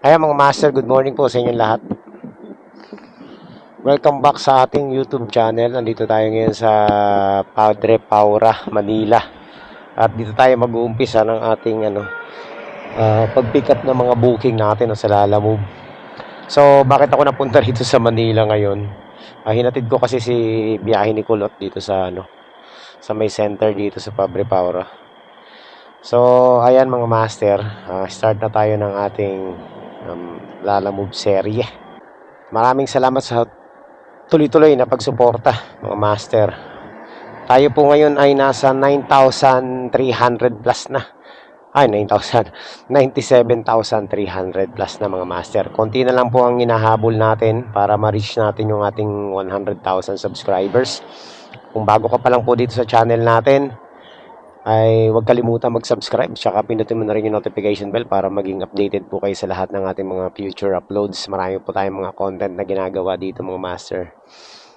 Ayan mga master, good morning po sa inyong lahat. Welcome back sa ating YouTube channel. Nandito tayo ngayon sa Padre Paura, Manila. At dito tayo mag-uumpisa ng ating pag-pick up ng mga booking natin sa Lalamove. So, bakit ako napunta dito sa Manila ngayon? Hinatid ko kasi si biyahe ni Kulot dito sa sa may center dito sa Padre Paura. So, ayan mga master, start na tayo ng ating Lalamove serye. Maraming salamat sa tuloy-tuloy na pagsuporta mga master. Tayo po ngayon ay nasa 9,300 plus na. Ay, 9,000. 97,300 plus na mga master. Konti na lang po ang hinahabol natin para ma-reach natin yung ating 100,000 subscribers. Kung bago ka pa lang po dito sa channel natin, ay huwag kalimutan mag-subscribe, tsaka pinutin mo na rin yung notification bell para maging updated po kayo sa lahat ng ating mga future uploads. Marami po tayong mga content na ginagawa dito mga master.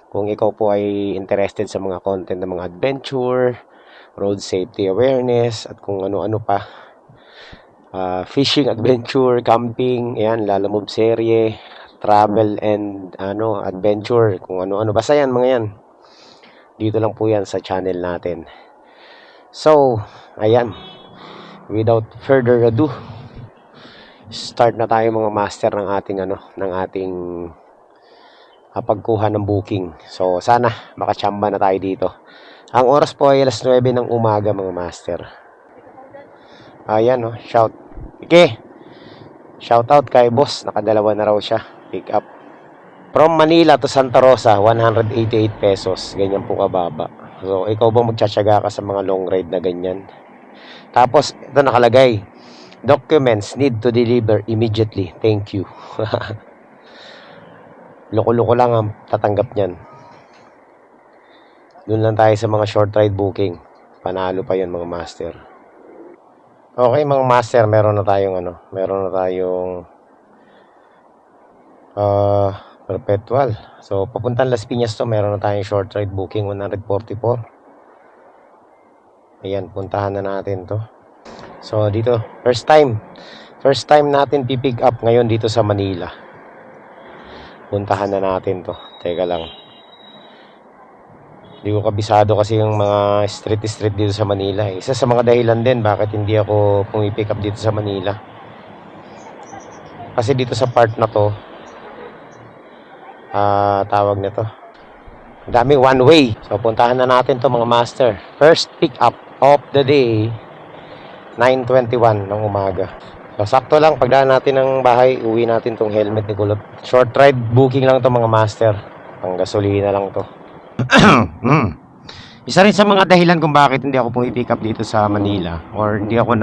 Kung ikaw po ay interested sa mga content ng mga adventure, road safety awareness, at kung ano-ano pa, fishing adventure, camping, ayan, Lalamove serye, travel and adventure, kung ano-ano, basta yan mga yan. Dito lang po yan sa channel natin. So, ayan, without further ado, start na tayo mga master ng ating pagkuha ng booking. So, sana makachamba na tayo dito. Ang oras po ay alas 9 ng umaga mga master. Ayan, shout. Shout out kay boss, nakadalawa na raw siya, pick up. From Manila to Santa Rosa, 188 pesos, ganyan po kababa. So, ikaw ba magtsatsaga ka sa mga long ride na ganyan? Tapos, ito nakalagay, documents need to deliver immediately. Thank you. Loko-loko lang ang tatanggap niyan. Doon lang tayo sa mga short ride booking. Panalo pa yun mga master. Okay mga master, meron na tayong perpetual. So, papuntang Las Piñas to, meron na tayong short ride booking, 144. Ayan, puntahan na natin to. So, dito, first time natin pipick up ngayon dito sa Manila. Puntahan na natin to. Teka lang. Hindi ko kabisado kasi yung mga street dito sa Manila. Isa sa mga dahilan din bakit hindi ako pumipick up dito sa Manila. Kasi dito sa part na to, tawag nito, daming one way. So puntahan na natin to mga master. First pick up of the day, 9:21 ng umaga. So sakto lang, pagdaan natin ng bahay, uwi natin tong helmet ni Kulot. Short ride booking lang to mga master, pang gasolina lang to. Isa rin sa mga dahilan kung bakit hindi ako pumipick up dito sa Manila, or hindi ako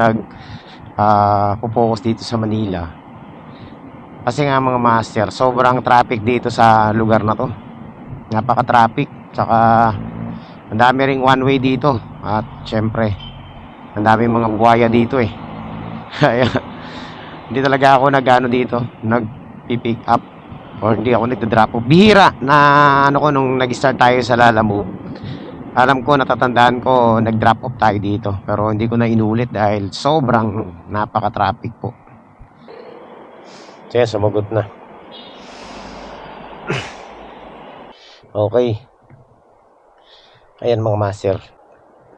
focus dito sa Manila, kasi nga mga master, sobrang traffic dito sa lugar na to. Napaka-traffic. Tsaka ang dami ring one way dito. At syempre, ang dami mga buhaya dito eh. Kaya hindi talaga ako nag-pick up, or hindi ako nagda-drop off. Bihira na nung nag-start tayo sa Lalamove. Alam ko, natatandaan ko, nag-drop off tayo dito. Pero hindi ko na inulit dahil sobrang napaka-traffic po. Kaya sumagot na. Okay. Ayan mga master.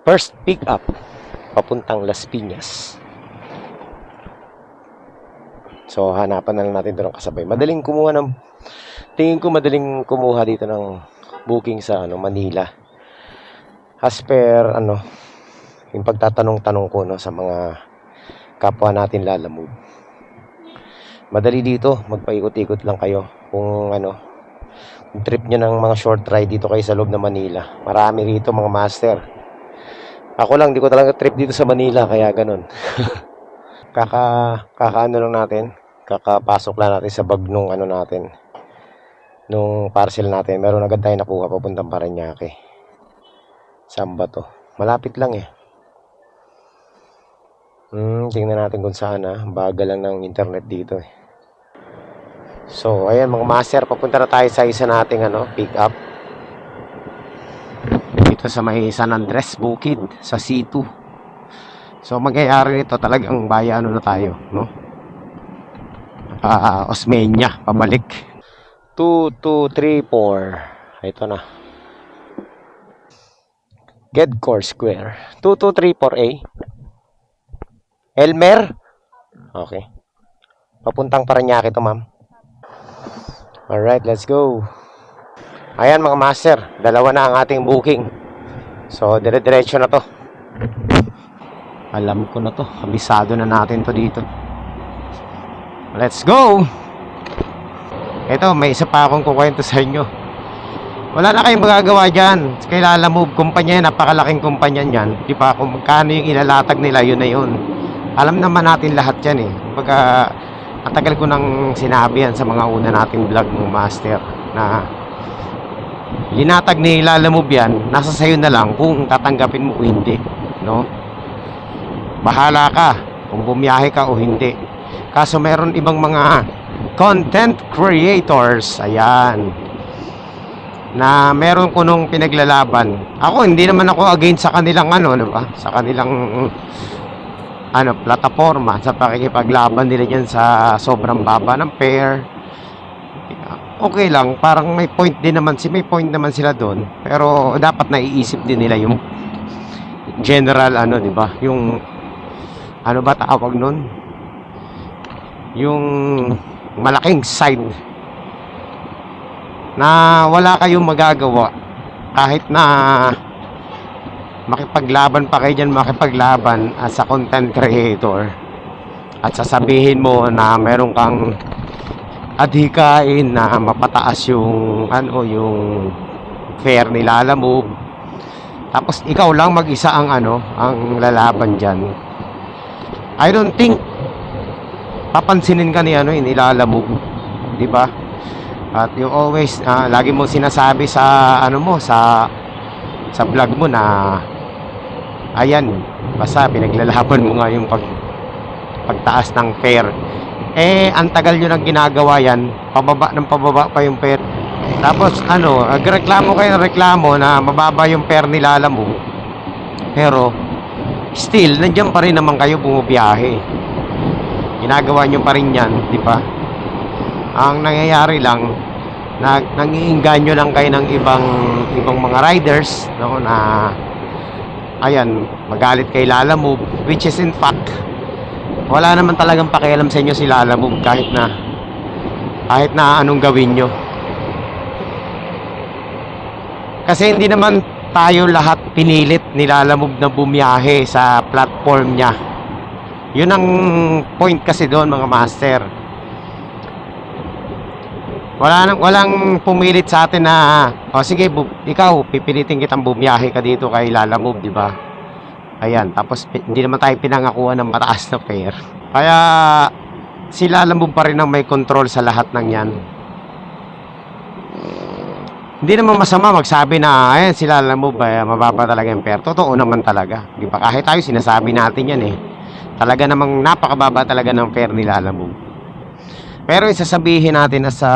First pick up, papuntang Las Piñas. So hanapan na lang natin ito ng kasabay. Tingin ko madaling kumuha dito ng booking sa Manila. As per yung pagtatanong-tanong ko sa mga kapwa natin Lalamove. Madali dito, magpaikot-ikot lang kayo. Kung trip nyo ng mga short ride dito kayo sa loob ng Manila. Marami rito mga master. Ako lang, di ko talaga trip dito sa Manila, kaya ganun. Kakapasok lang natin sa bag nung nung parcel natin. Meron agad tayo nakuha papuntang Parañaque. Saan ba to? Malapit lang eh. Tingnan natin kung saan bagal lang ng internet dito eh. So, ayan mga master, papunta na tayo sa isa nating pick up. Dito sa may San Andres, Bukid, sa C2. So, mangyayari nito talagang na tayo, no? Osmeña pabalik. 2234. Ito na. Gedcore Square. 2234A. Elmer. Okay. Papuntang Parañaque to, ma'am. Alright, let's go. Ayan mga master, dalawa na ang ating booking. So, dire-diretso na to. Alam ko na to, kabisado na natin to dito. Let's go! Ito, may isa pa akong kukwento sa inyo. Wala na kayong magagawa dyan. Kay Lalamove, kumpanya, napakalaking kumpanya yan. Di ba, kung magkano yung ilalatag nila, yun na yun. Alam naman natin lahat yan eh. Pagka, ang tagal ko nang sinabi yan sa mga una nating vlog ng master na linatag ni Lalamove yan, nasa sayo na lang kung tatanggapin mo o hindi, no? Bahala ka kung bumiyahe ka o hindi. Kaso meron ibang mga content creators, ayan, na meron ko nung pinaglalaban. Ako, hindi naman ako against sa kanilang diba? Sa kanilang plataforma sa pakikipaglaban nila dyan sa sobrang baba ng fare. Okay lang, parang may point naman sila doon, pero dapat naiisip din nila yung general di ba? Yung ba tawag nun? Yung malaking side na wala kayong magagawa kahit na makipaglaban pa kayo dyan, as a content creator, at sasabihin mo na meron kang adhikain na mapataas yung yung fare ni Lalamove, tapos ikaw lang mag-isa ang ang lalaban dyan. I don't think papansinin ka ni ni Lalamove, di ba? At you always lagi mo sinasabi sa sa vlog mo na ayan, basta pinaglalaban mo nga yung pagtaas ng fare. Ang tagal nyo nang ginagawa yan, pababa pa yung fare. Tapos nagreklamo kayo ng reklamo na mababa yung fare ni Lalamove, pero still nandiyan pa rin naman kayo bumibiyahe. Ginagawa nyo pa rin yan, di ba? Ang nangyayari lang, nangiinganyo lang kayo ng ibang mga riders, no, na ayan, magalit kay Lalamove, which is in fact wala naman talagang pakialam sa inyo si Lalamove kahit na anong gawin nyo. Kasi hindi naman tayo lahat pinilit ni Lalamove na bumiyahe sa platform niya. Yun ang point kasi doon, mga master. Walang pumilit sa atin na sige, ikaw pipilitin kitang bumiyahe ka dito kay Lalamove, di ba? Ayan, tapos hindi naman tayo pinangakuan ng mataas na fare. Kaya si Lalamove pa rin ang may control sa lahat ng yan. Hindi naman masama magsabi na ayan, si Lalamove mababa talaga yung fare. Totoo naman talaga, di ba? Kahit tayo sinasabi natin yan talaga namang napakababa talaga ng fare ni Lalamove. Pero isasabihin natin na sa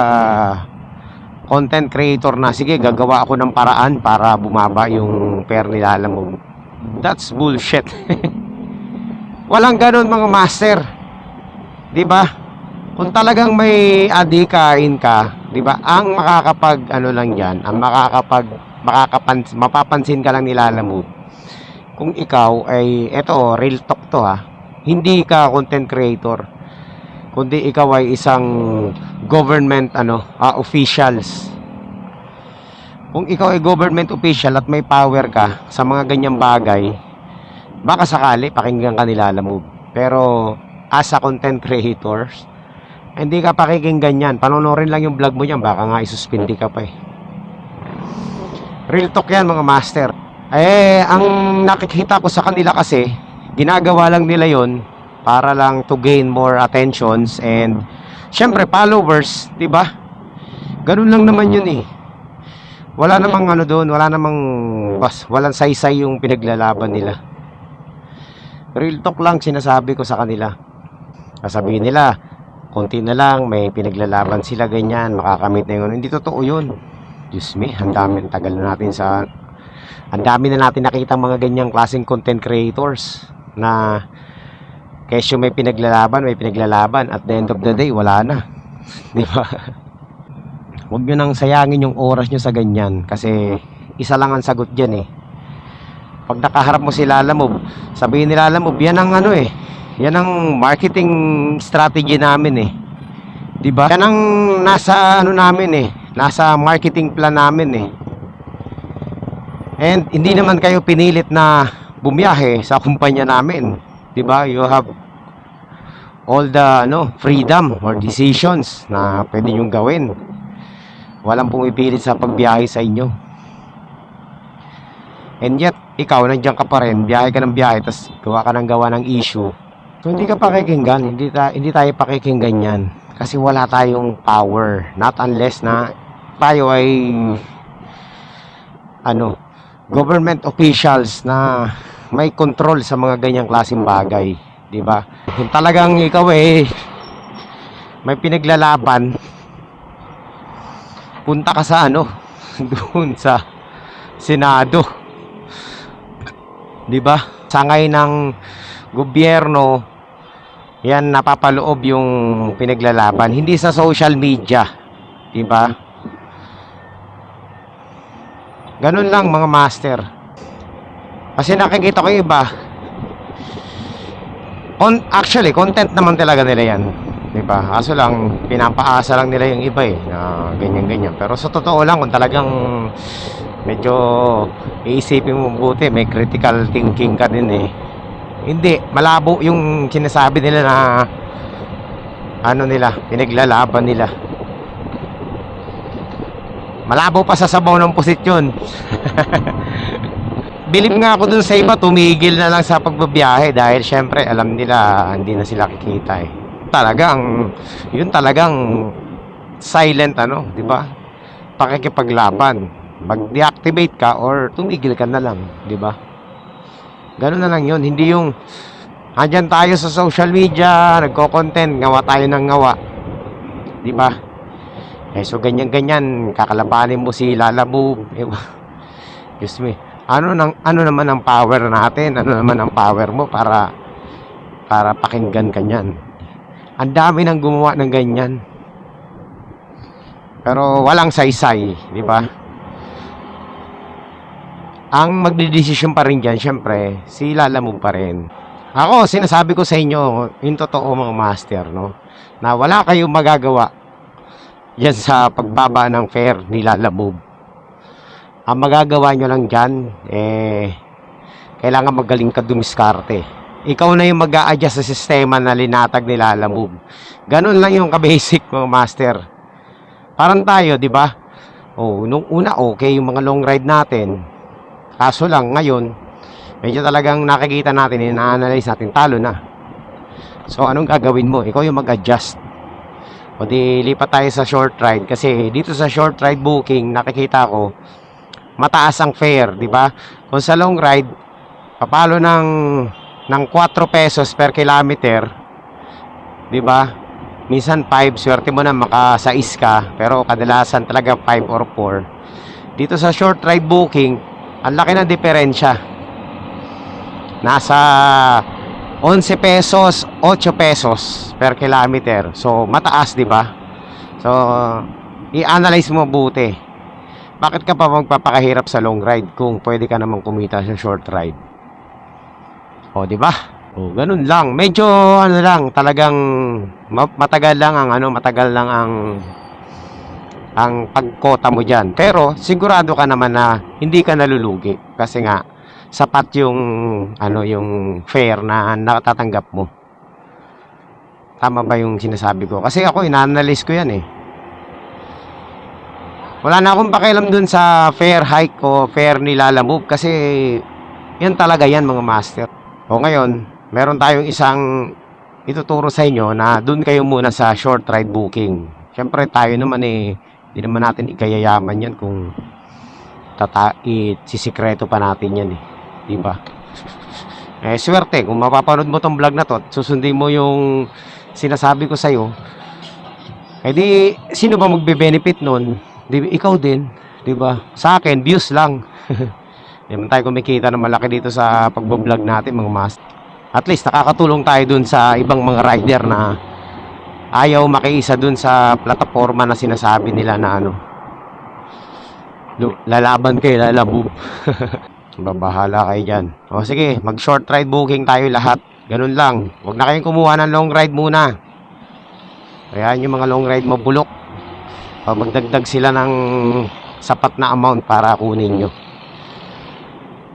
content creator na sige, gagawa ako ng paraan para bumaba yung fare ni Lalamove, that's bullshit. Walang ganun, mga master, di ba? Kung talagang may adhikain ka, di ba, ang makakapag lang yan, ang mapapansin ka lang ni Lalamove kung ikaw ay real talk to, hindi ka content creator, kundi ikaw ay isang government officials. Kung ikaw ay government official at may power ka sa mga ganyang bagay, baka sakali pakinggan ka ni Lalamove. Pero as a content creator, hindi ka pakikinggan yan. Panonorin lang yung vlog mo niyan, baka nga isuspindi ka pa Real talk yan, mga master. Ang nakikita ko sa kanila kasi, ginagawa lang nila yon para lang to gain more attentions and syempre followers, di ba? Ganun lang naman yun Wala namang doon, walang saysay yung pinaglalaban nila. Real talk lang sinasabi ko sa kanila. Sasabihin nila, konti na lang, may pinaglalaban sila ganyan, makakamit na yun. Hindi totoo yun. Diyos me, ang dami na natin nakita mga ganyang klaseng content creators na Kesyo may pinaglalaban, at the end of the day, wala na. Di ba? Huwag nyo nang sayangin yung oras nyo sa ganyan, kasi isa lang ang sagot dyan eh. Pag nakaharap mo si Lalamove, sabihin ni Lalamove, yan ang ano eh, yan ang marketing strategy namin eh. 'Di ba? Yan ang nasa ano namin eh, nasa marketing plan namin eh. And hindi naman kayo pinilit na bumiyahe sa kumpanya namin. 'Di ba? You have all the freedom or decisions na pwede nyo gawin. Walang pumipilit sa pagbiyahe sa inyo. And yet, ikaw nandiyan ka pa rin, biyahe ka ng biyahe, tapos gawa ng issue. So hindi ka pakikinggan, hindi tayo pakikinggan yan. Kasi wala tayong power. Not unless na tayo ay government officials na may control sa mga ganyang klaseng bagay, 'di ba? Kung talagang ikaw may pinaglalaban, punta ka sa doon sa Senado. 'Di ba? Sangay ng gobyerno, yan napapaloob yung pinaglalaban, hindi sa social media, 'di ba? Ganun lang mga master. Kasi nakikita ko iba. Actually, content naman talaga nila yan, 'di ba? Kaso lang pinapaasa lang nila yung iba na ganyan-ganyan. Pero sa totoo lang, kung talagang medyo iisipin mo mabuti, may critical thinking ka din eh. Hindi, malabo yung sinasabi nila na pinaglalaban nila. Malabo pa sa sabaw ng posisyon. Bilib nga ako dun sa iba, tumigil na lang sa pagbabiyahe dahil syempre alam nila hindi na sila kikita eh. Yun talagang silent 'di ba? Pakikipaglaban. Mag-deactivate ka or tumigil ka na lang, 'di ba? Ganun na lang 'yun, hindi yung andyan tayo sa social media, nagko-content, ngawa tayo ng ngawa. 'Di ba? So ganyan-ganyan, kakalabanin mo si Lalamove. Excuse me. Ano naman ang power natin? Ano naman ang power mo para pakinggan ka niyan? Ang dami nang gumawa ng ganyan. Pero walang saysay, 'di ba? Ang magdedesisyon pa rin dyan, syempre, si Lalamove pa rin. Ako, sinasabi ko sa inyo, yung totoo mga master, na wala kayong magagawa yan sa pagbaba ng fare ni Lalamove. Ang magagawa nyo lang dyan, kailangan magaling ka dumiskarte. Ikaw na yung mag-a-adjust sa sistema na linatag ni Lalamove. Ganun lang yung ka-basic mga master. Parang tayo, di ba? Nung una, okay yung mga long ride natin. Kaso lang, ngayon, medyo talagang nakikita natin, ina-analyze natin, talo na. So, anong gagawin mo? Ikaw yung mag-adjust. O di, lipat tayo sa short ride. Kasi dito sa short ride booking, nakikita ko, mataas ang fare, di ba? Kung sa long ride, papalo ng 4 pesos per kilometer, di ba? Minsan 5, swerte mo na maka 6 ka, pero kadalasan talaga 5 or 4. Dito sa short ride booking, ang laki ng diferensya. Nasa 11 pesos, 8 pesos per kilometer. So, mataas, di ba? So, i-analyze mo mabuti. Bakit ka pa magpapakahirap sa long ride kung pwede ka namang kumita sa short ride? Di ba? Ganun lang. Medyo talagang matagal lang ang pagkota mo dyan. Pero sigurado ka naman na hindi ka nalulugi kasi nga sapat yung fare na natatanggap mo. Tama ba yung sinasabi ko? Kasi ako ina-analyze ko yan eh. Wala na akong pakialam dun sa fare hike o fare ni Lalamove kasi yan talaga yan mga master. Ngayon, meron tayong isang ituturo sa inyo na dun kayo muna sa short ride booking. Siyempre tayo naman hindi naman natin ikayayaman yan kung sisikreto pa natin yan di ba? Swerte kung mapapanood mo tong vlog na to, susundin mo yung sinasabi ko sa'yo, di sino ba magbe-benefit nun? Ikaw din, di ba? Sa akin, views lang. Hindi man tayo kumikita na malaki dito sa pagbablog natin mga master. At least nakakatulong tayo dun sa ibang mga rider na ayaw makiisa dun sa plataforma na sinasabi nila na ano, lalaban kayo, lalabog. Babahala kayo dyan. O sige, mag short ride booking tayo lahat. Ganun lang. Huwag na kayong kumuha ng long ride muna. Kaya yung mga long ride mabulok. Magdagdag sila ng sapat na amount para kunin nyo.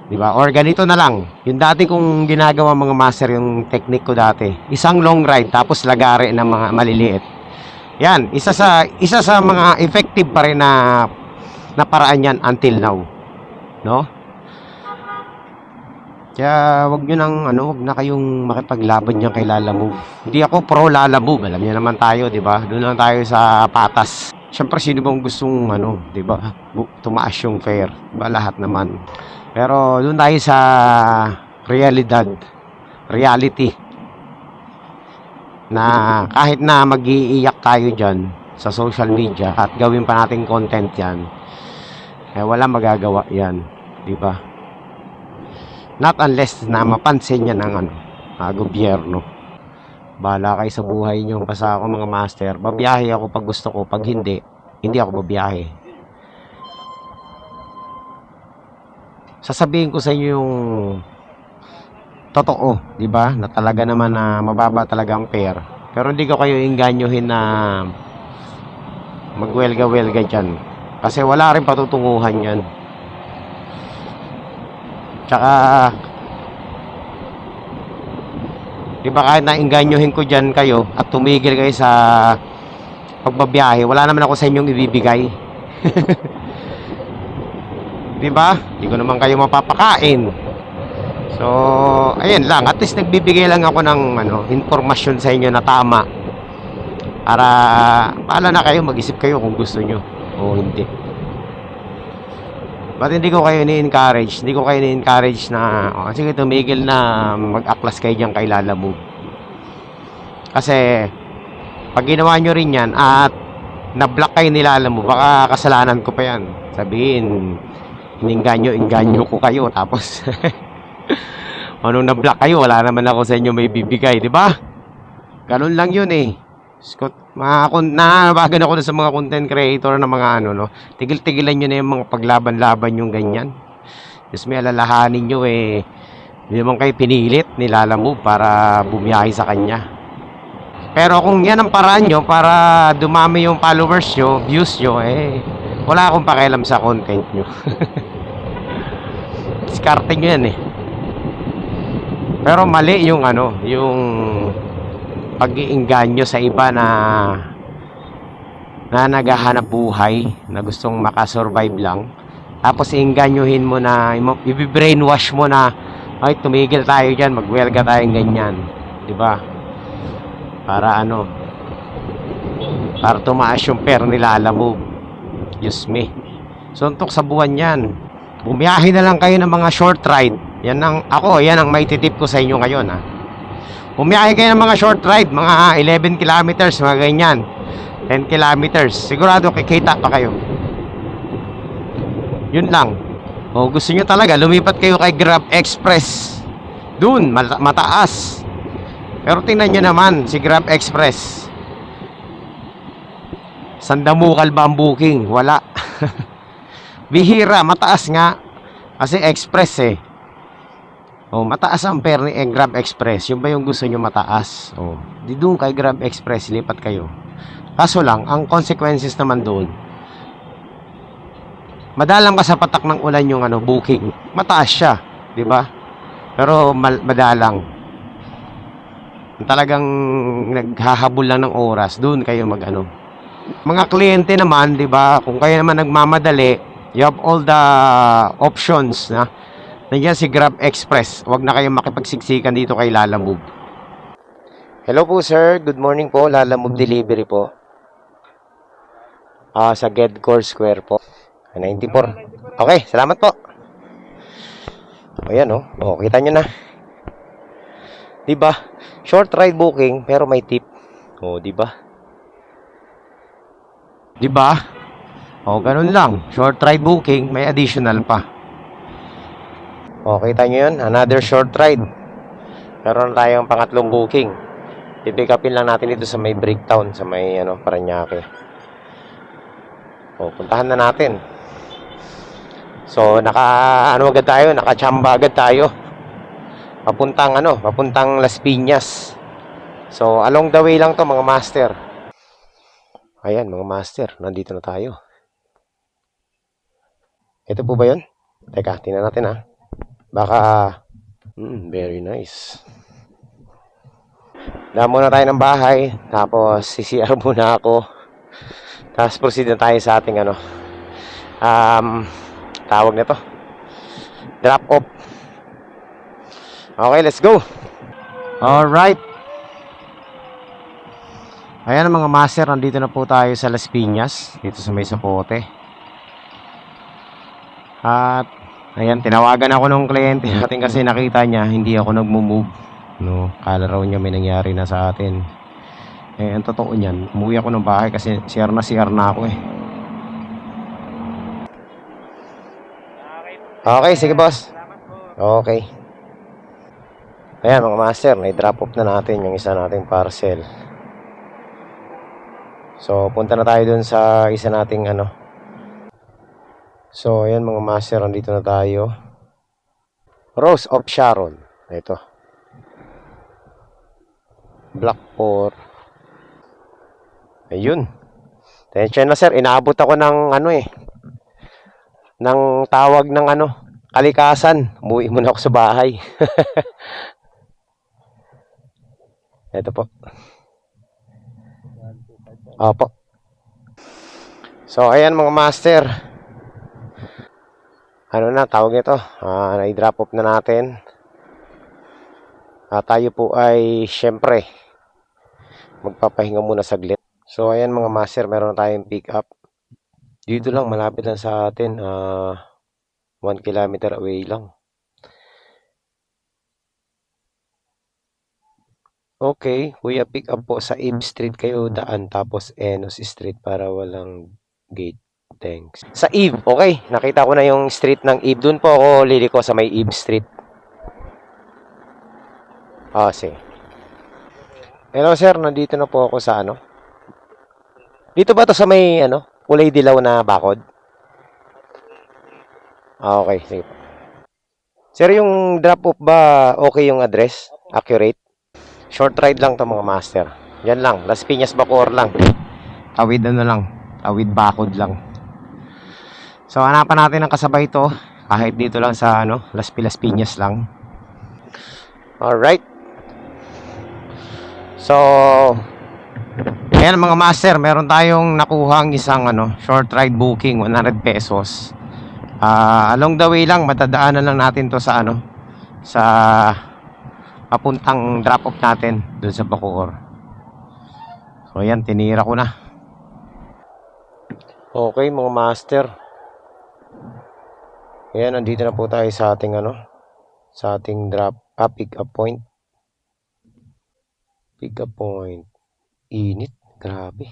Diba? Or ganito na lang. Yung dati kong ginagawa mga master, yung technique ko dati. Isang long ride tapos lagari ng mga maliliit. Yan, isa sa mga effective pa rin na paraan yan until now. No? Kaya wag nyo nang wag na kayong makipaglaban niyan kay Lala Move. Hindi ako pro Lala Move, alam niyo naman tayo, 'di ba? Doon lang tayo sa patas. Siyempre sino bang gustong 'di ba? Tumaas yung fare, ba lahat naman. Pero doon tayo sa reality. Na kahit na mag-iiyak tayo diyan sa social media at gawin pa nating content 'yan. Wala magagawa 'yan, 'di ba? Not unless na mapansin niya ng gobyerno. Bahala kayo sa buhay niyo. Basta ako mga master, babiyahe ako pag gusto ko. Pag hindi ako babiyahe. Sasabihin ko sa inyo yung totoo, di ba? Na talaga naman na mababa talaga ang fare. Pero hindi ko kayo inganyohin na magwelga-welga dyan. Kasi wala rin patutunguhan yan. Tsaka, di ba kahit nainganyohin ko dyan kayo at tumigil kayo sa pagbabiyahe, wala naman ako sa inyong ibibigay. Di ba? Hindi ko naman kayo mapapakain. So, ayan lang. At least nagbibigay lang ako ng informasyon sa inyo na tama. Para, paala na kayo, mag-isip kayo kung gusto nyo o hindi. Ba't hindi ko kayo ni-encourage? Hindi ko kayo ni-encourage na, sige, tumigil na mag-aklas kayo dyan kay Lala Move. Kasi, pag ginawa nyo rin yan at na-block kayo ni Lala Move, baka kasalanan ko pa yan. Sabihin, inganyo ko kayo. Tapos, anong na-block kayo, wala naman ako sa inyo may bibigay, di ba? Ganun lang yun eh. Nanabagan ako na sa mga content creator na mga tigil-tigilan nyo na yung mga paglaban-laban yung ganyan. Just may alalahanin nyo hindi naman kayo pinilit ni Lala Move para bumiyahe sa kanya. Pero kung yan ang paraan nyo para dumami yung followers nyo, views nyo, wala akong pakialam sa content nyo. Diskarte nyo yan Pero mali yung yung pag-iinganyo sa iba na naghahanap buhay, na gustong makasurvive lang. Tapos iinganyohin mo na, i-brainwash mo na, ay tumigil tayo dyan, magwelga tayong ganyan. Diba? Para para tumaas yung fare ni Lala Move. Diyos me. Suntok sa buwan yan. Bumiyahe na lang kayo ng mga short ride. Yan ang maititip ko sa inyo ngayon Bumiyahe kayo ng mga short ride, mga 11 kilometers, mga ganyan. 10 kilometers. Sigurado kikita pa kayo. Yun lang. O gusto nyo talaga, lumipat kayo kay Grab Express. Dun, mataas. Pero tingnan nyo naman, si Grab Express. Sandamukal ba ang booking? Wala. Bihira, mataas nga. Kasi express mataas ang fare ni Grab Express. Yung ba yung gusto nyo mataas? Di doon kay Grab Express, lipat kayo. Kaso lang, ang consequences naman doon, madalang ka sa patak ng ulan yung booking. Mataas siya, di ba? Pero madalang. Talagang naghahabol lang ng oras, doon kayo Mga kliyente naman, di ba? Kung kayo naman nagmamadali, you have all the options nandiyan si Grab Express. Huwag na kayong makipagsiksikan dito kay Lala Move. Hello po sir, good morning po. Lala Move Delivery po. Sa Gedcore Square po. 94. Okay, salamat po. Ayan kita nyo na. Diba? Short ride booking pero may tip. Diba? Diba? Ganun lang. Short ride booking, may additional pa. Kita nyo yun? Another short ride. Meron tayong pangatlong booking. I-pick upin lang natin dito sa may Breaktown, sa may Parañaque. O, puntahan na natin. So, agad tayo, nakachamba agad tayo. Papuntang Las Piñas. So, along the way lang to mga master. Ayan, mga master, nandito na tayo. Ito po ba yun? Teka, tingnan natin ha. Baka, very nice. Damo na tayo ng bahay, tapos CCR muna ako. Tapos proceed na tayo sa ating tawag nito, drop off. Okay, let's go. Alright. Ayan mga master, nandito na po tayo sa Las Piñas, dito sa may Zapote. At ayan, tinawagan ako ng kliyente natin kasi nakita niya hindi ako nagmo-move. Kala raw niya may nangyari na sa atin. Ang totoo niyan, umuwi ako ng bahay kasi CR na ako eh. Okay, sige boss. Okay. Ayan mga master, na-drop off na natin yung isa nating parcel. So, punta na tayo dun sa isa nating So, ayan mga master, nandito na tayo. Rose of Sharon. Ito. Block 4. Ayun. Tensya na sir, inaabot ako ng ng tawag ng kalikasan. Umuwi muna ako sa bahay. Ito po. Opo. So, ayan mga master. Tawag nito? Na-drop off na natin. Tayo po ay, syempre, magpapahinga muna saglit. So, ayan mga master, meron tayong pick up. Dito lang, malapit lang sa atin. 1 kilometer away lang. Okay, kuya, pick up po sa Eve Street kayo daan, tapos Enos Street para walang gate. Thanks. Sa Eve, okay. Nakita ko na yung street ng Eve. Doon po ako liliko sa may Eve Street. Sige. Hello sir, nandito na po ako sa Dito ba to sa may kulay dilaw na bakod? Okay, sige po. Sir, yung drop off ba okay yung address? Accurate? Short ride lang to mga master. Yan lang, Las Piñas Bacoor lang. Tawid tawid bakod lang. So hanapan natin ang kasabay to. Kahit dito lang sa Las Piñas lang. Alright. So, ayan mga master, meron tayong nakuhang isang short ride booking, 100 pesos. Along the way lang, matadaanan lang natin to sa sa papuntang drop off natin dun sa Bacoor. So ayan, tinira ko na. Okay mga master. Ayan, nandito na po tayo sa ating sa ating pick up point. Pick up point. Init. Grabe.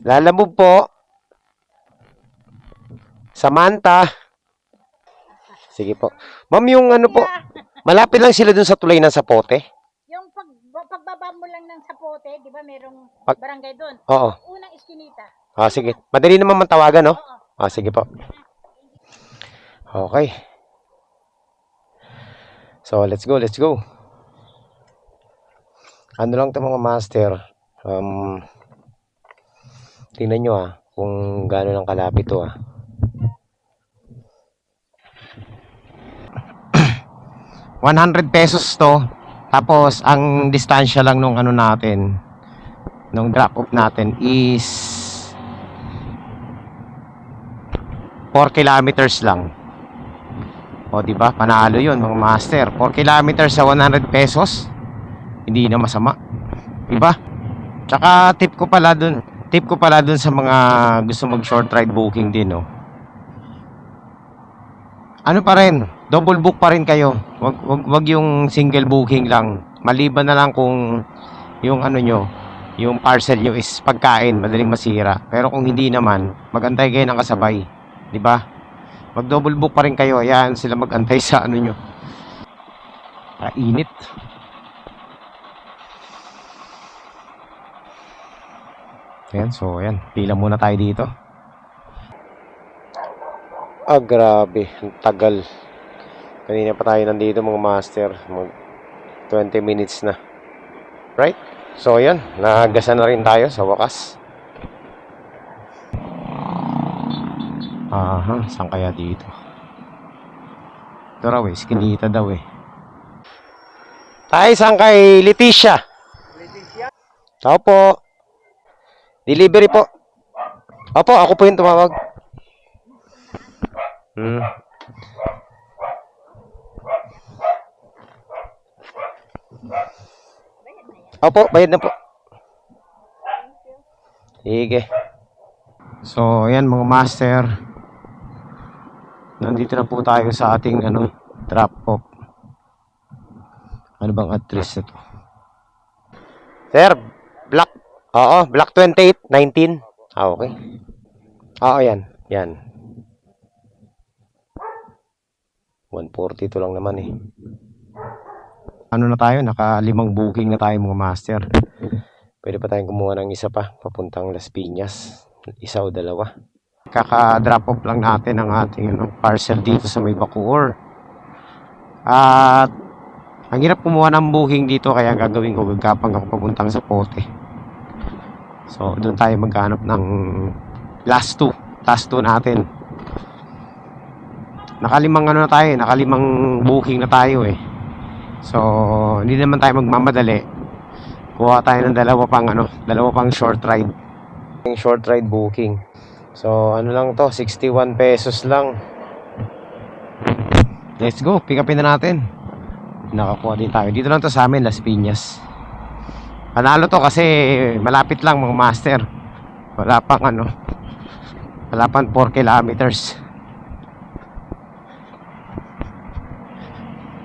Lalamove po. Samantha. Sige po. Ma'am, yung po. Malapit lang sila dun sa tulay ng Zapote. Yung pagbaba mo lang ng Zapote, di ba merong barangay doon? Oo. Unang iskinita. Sige. Madali naman matawagan, no? Sige po. Okay. So, let's go. Ano lang to mga master. Tingnan nyo kung gaano lang kalapit to 100 pesos to. Tapos ang distansya lang nung natin, nung drop off natin is 4 kilometers lang. O di ba? Panalo 'yun mga master. 4 kilometers sa 100 pesos. Hindi na masama. Di ba? Tsaka tip ko pala dun sa mga gusto mag short ride booking din, no. Ano pa rin, double book pa rin kayo. Wag yung single booking lang. Maliban na lang kung yung nyo, yung parcel nyo is pagkain, madaling masira. Pero kung hindi naman, magantay kayo ng kasabay. Di ba? Mag double book pa rin kayo. Ayan sila magantay sa nyo. Kainit. Ayan, so ayan. Pila muna tayo dito. Ah, grabe. Ang tagal. Kanina pa tayo nandito mga master. Mag 20 minutes na. Right? So ayan. Nagasa na rin tayo sa wakas. Aha, saan kaya dito? Ito raw eh, Skinita daw eh. Tayo saan kay Leticia? Leticia? Opo. Delivery po. Opo, ako po yung tumawag. Opo, bayad na po. Sige. So, ayan mga master. Nandito na po tayo sa ating drop off. Ano bang address na to? Sir, block. Oo, block 28, 19. Ah, okay. Oo, yan. Yan. 140 to lang naman eh. Ano na tayo? Naka 5 booking na tayo mga master. Pwede pa tayong kumuha ng isa pa. Papuntang Las Piñas. Isa o dalawa. Kaka-drop off lang natin ang ating parcel dito sa may Bacoor. At ang hirap kumuha ng booking dito, kaya gagawin ko, gagapang ako papuntang sa Pote. So doon tayo maghanap ng last two natin. Nakalimang na tayo, nakalimang booking na tayo eh. So hindi naman tayo magmamadali. Kuha tayo ng dalawa pang short ride. Short ride booking. So ano lang to, 61 pesos lang. Let's go, pick upin na natin. Nakakuha din tayo. Dito lang to sa amin, Las Piñas. Panalo to kasi malapit lang mga master. Wala pang wala pang 4 kilometers.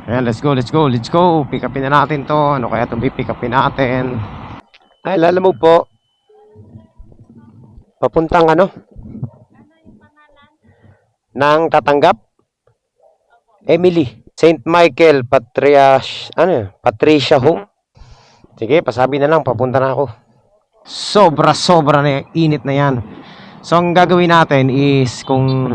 Ayan, let's go. Pick upin na natin to. Ano kaya itong pick upin natin? Ay, lala mo po. Papuntang nang tatanggap? Emily. St. Michael, Patricia Home. Sige, pasabi na lang, papunta na ako. Sobra na init na yan. So, ang gagawin natin is kung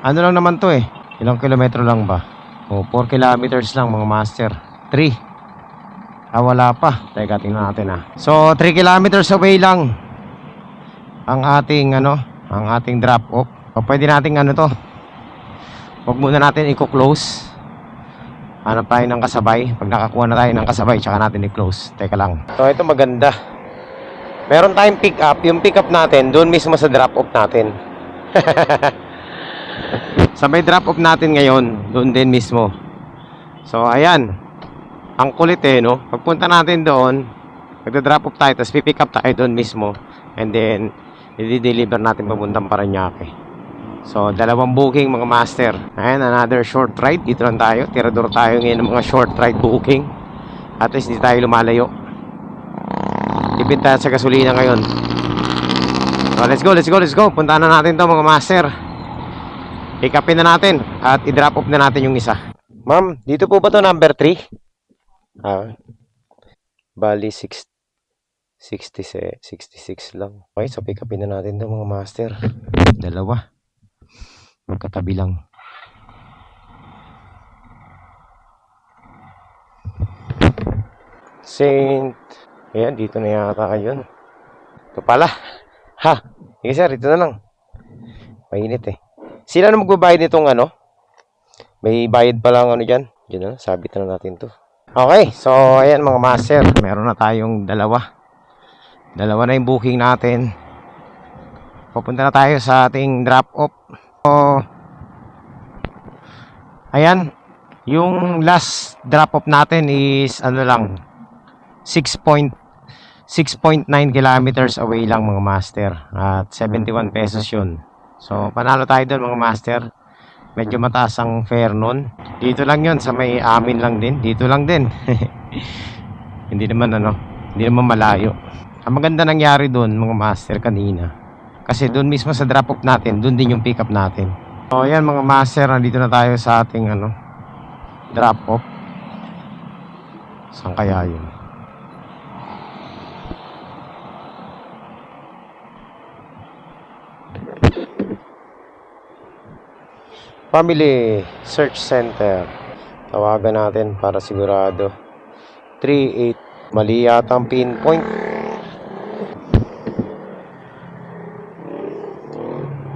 lang naman to eh. Ilang kilometro lang ba? O, 4 kilometers lang mga master. 3. Wala pa. Teka, tingnan natin So, 3 kilometers away lang ang ating ang ating drop off. O, pwede nating to. Huwag muna natin i-close. Hanap tayo ng kasabay. Pag nakakuha na tayo ng kasabay, tsaka natin i-close. Teka lang. So, ito maganda. Meron tayong pick up. Yung pick up natin, doon mismo sa drop off natin. Sa may drop off natin ngayon, doon din mismo. So, ayan. Ang kulit no? Pagpunta natin doon, magda-drop off tayo, tapos pipick up tayo doon mismo. And then, i-deliver natin papuntang Parañaque. So, 2 booking mga master. Ayan, another short ride. Dito lang tayo. Tirador tayo ngayon ng mga short ride booking. At least di tayo lumalayo. Tipid tayo sa gasolina ngayon. So, let's go. Punta na natin to mga master. Pick upin na natin. At i-drop off na natin yung isa. Ma'am, dito po ba to number 3? Bali 66 lang. Okay, so pick upin na natin to mga master. 2. Magkatabi lang. Saint. Ayan, dito na yata yun. Ito pala. Ha? Sige sir, ito na lang. Mainit eh. Sila na magbabayad nitong May bayad pa lang dyan. Diyan sabit na natin to. Okay, so ayan mga master. Meron na tayong 2. 2 na yung booking natin. Pupunta na tayo sa ating drop off. So, ayan, yung last drop off natin is 6.9 kilometers away lang mga master. At 71 pesos yun. So, panalo tayo doon mga master. Medyo mataas ang fare nun. Dito lang yun, sa may amin lang din. Dito lang din. Hindi naman malayo. Ang maganda nangyari doon mga master kanina. Kasi doon mismo sa drop off natin, doon din yung pick up natin. So ayan mga master, nandito na tayo sa ating drop off. Saan kaya yun? Family Search Center. Tawagan natin para sigurado. 38. Mali yata ang pinpoint.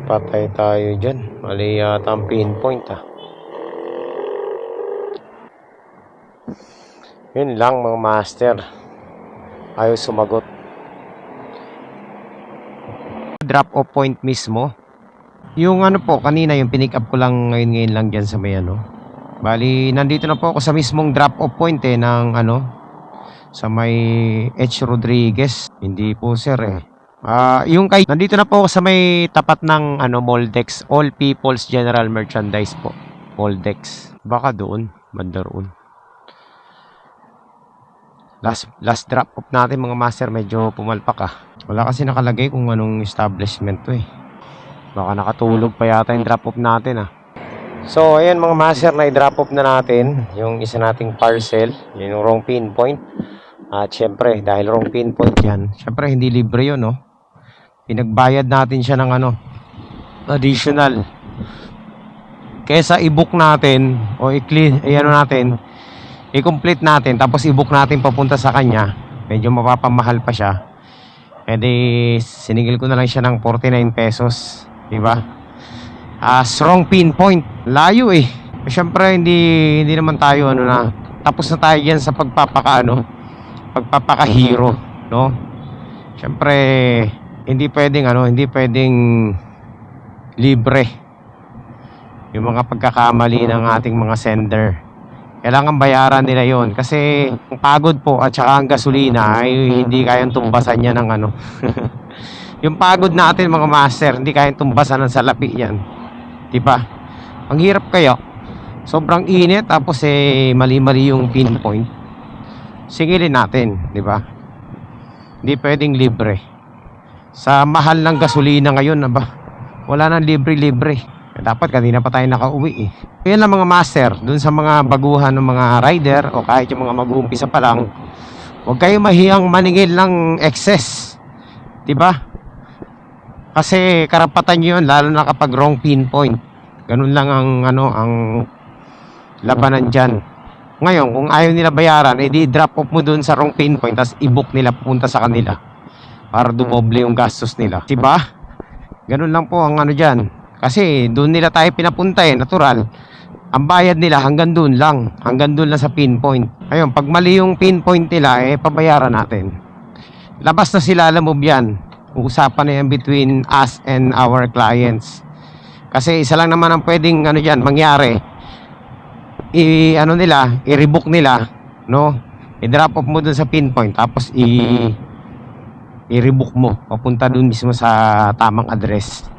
Patay tayo dyan. Mali yata ang pinpoint Yun lang mga master. Ayaw sumagot. Drop off point mismo. Yung ano po, kanina yung pinick up ko lang ngayon lang dyan sa may ano. Bali, nandito na po ako sa mismong drop off point ng ano, sa may H. Rodriguez. Hindi po sir yung kay, nandito na po ako sa may tapat ng ano, Moldex. All People's General Merchandise po. Moldex. Baka doon, banda roon. Last drop off natin mga master, medyo pumalpak Wala kasi nakalagay kung anong establishment to Baka nakatulog pa yata yung drop off natin So ayan mga master, na i-drop off na natin yung isa nating parcel, yung wrong pinpoint. At syempre dahil wrong pinpoint yan, syempre hindi libre yun pinagbayad natin siya ng ano, additional. Kesa i-book natin o i-complete natin tapos i-book natin papunta sa kanya, medyo mapapamahal pa siya. Sinigil ko na lang siya ng 49 pesos. Diba? Wrong pinpoint. Layo Siyempre hindi naman tayo tapos na tayo yan sa pagpapaka-hero, no? Siyempre hindi pwedeng libre yung mga pagkakamali ng ating mga sender. Kailangan bayaran nila yon kasi ang pagod po at saka ang gasolina ay hindi kayang tumbasan niya ng ano. Yung pagod natin mga master, hindi kayang tumbasan ng salapi yan. Diba? Ang hirap kayo. Sobrang init tapos mali-mali yung pinpoint. Singilin natin, diba? Hindi pwedeng libre. Sa mahal ng gasolina ngayon, wala nang libre-libre. Dapat kanina pa tayo nakauwi Yan lang mga master, dun sa mga baguhan ng mga rider o kahit yung mga mag-uumpisa pa lang, huwag kayo mahiyang maningil ng excess. Diba? Kasi karapatan nyo yun, lalo na kapag wrong pinpoint. Ganun lang ang labanan dyan. Ngayon, kung ayaw nila bayaran, edi drop off mo dun sa wrong pinpoint, tapos i-book nila pupunta sa kanila para dumoble yung gastos nila. Diba? Ganun lang po ang dyan. Kasi doon nila tayo pinapunta natural. Ang bayad nila hanggang doon lang. Hanggang doon lang sa pinpoint. Ayun, pag mali yung pinpoint nila, pabayaran natin. Labas na sila, alam mo yan. Usapan na yan between us and our clients. Kasi isa lang naman ang pwedeng dyan, mangyari. I-rebook nila, no? I-drop off mo dun sa pinpoint, tapos i-rebook mo. Papunta dun mismo sa tamang address.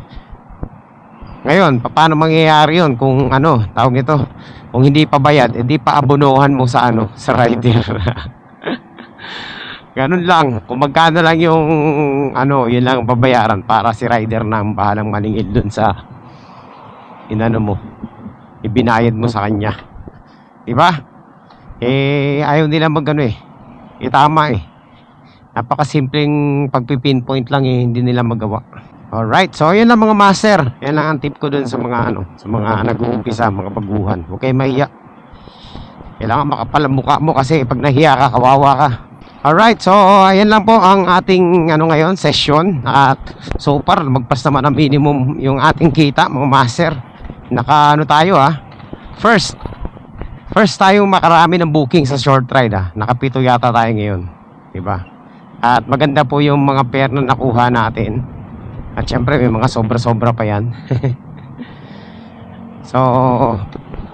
Ngayon, paano mangyayari yun kung tawag nito? Kung hindi pa bayad, edi pa abonohan mo sa sa rider. Ganun lang. Kung magkano lang yung yun lang babayaran para si rider na ang bahalang maningil dun sa mo. Ibinayad mo sa kanya. Diba? Ayaw nila Tama Napakasimpleng pagpipinpoint lang hindi nila magawa. Alright, so yan lang mga master. Yan lang ang tip ko dun sa mga sa mga nag-uumpisa, mga baguhan. Huwag kayo mahiya. Kailangan makapal ang mukha mo kasi pag nahiya ka, kawawa ka. Alright, so ayan lang po ang ating ngayon, session. At so far, magpas naman ang minimum yung ating kita, mga master. Naka tayo First tayo makarami ng booking sa short ride Nakapito yata tayo ngayon. Diba? At maganda po yung mga pair na nakuha natin. At syempre may mga sobra-sobra pa yan. So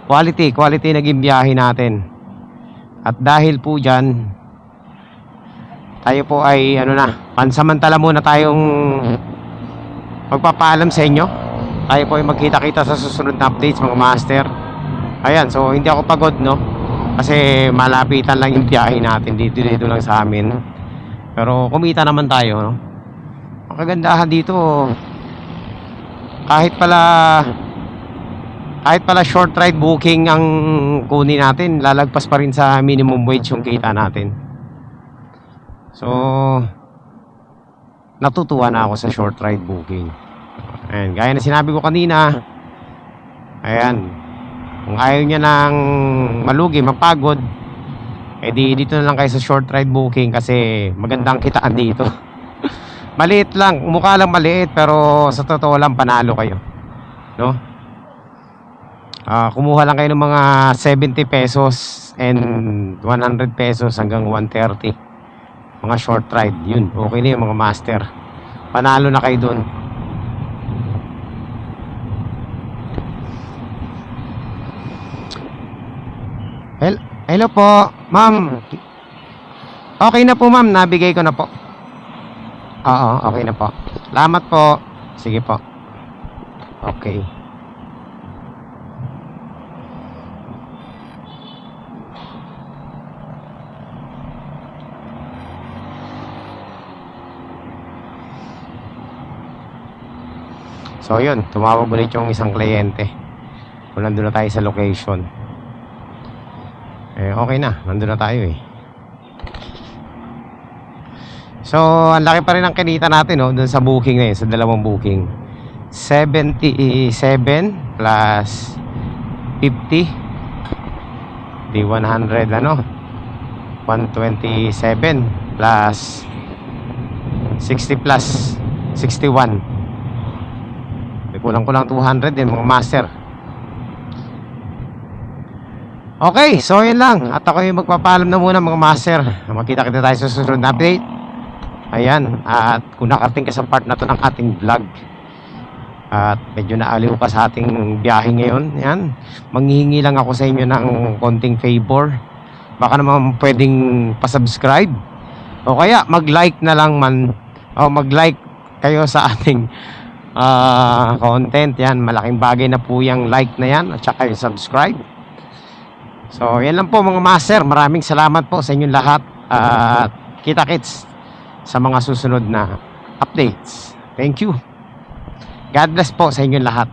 quality naging biyahe natin. At dahil po dyan, tayo po ay pansamantala muna tayong magpapaalam sa inyo. Tayo po ay magkita-kita sa susunod na updates mga master. Ayan, so hindi ako pagod kasi malapitan lang yung biyahe natin dito lang sa amin. Pero kumita naman tayo Ang kagandahan dito, kahit kahit pala short ride booking ang kunin natin, lalagpas pa rin sa minimum wage yung kita natin. So, natutuwa na ako sa short ride booking. Ayan, gaya na sinabi ko kanina, ayan, kung ayaw niya ng malugi, mapagod, edi dito na lang kayo sa short ride booking kasi magandang kitaan dito. Maliit lang, mukha lang maliit pero sa totoo lang panalo kayo, no? Kumuha lang kayo ng mga 70 pesos and 100 pesos hanggang 130. Mga short ride, yun, okay na yung mga master. Panalo na kayo dun. Hello po, ma'am. Okay na po, ma'am, nabigay ko na po. Oo, okay na po. Salamat po. Sige po. Okay. So yun, tumawag ulit yung isang kliyente. Kung nandun na tayo sa location. Okay na, nandun na tayo eh. So, ang laki pa rin ang kinita natin, no, dun sa booking na yun, sa dalawang booking. 77 plus 50 di 100 ano 127 plus 60 plus 61. Kulang-kulang 200 din mga master. Okay, so yun lang. At ako yung magpapaalam na muna mga master. Magkita-kita tayo sa susunod na update. Ayan, at kung nakarating ka sa part na to ng ating vlog at medyo naaliw ka sa ating biyahe ngayon, yan, manghihingi lang ako sa inyo ng konting favor. Baka naman pwedeng pasubscribe o kaya mag-like na lang man, o mag-like kayo sa ating content. Yan, malaking bagay na po yung like na yan at saka yung subscribe. So yan lang po mga master, maraming salamat po sa inyong lahat at kita-kits sa mga susunod na updates. Thank you. God bless po sa inyong lahat.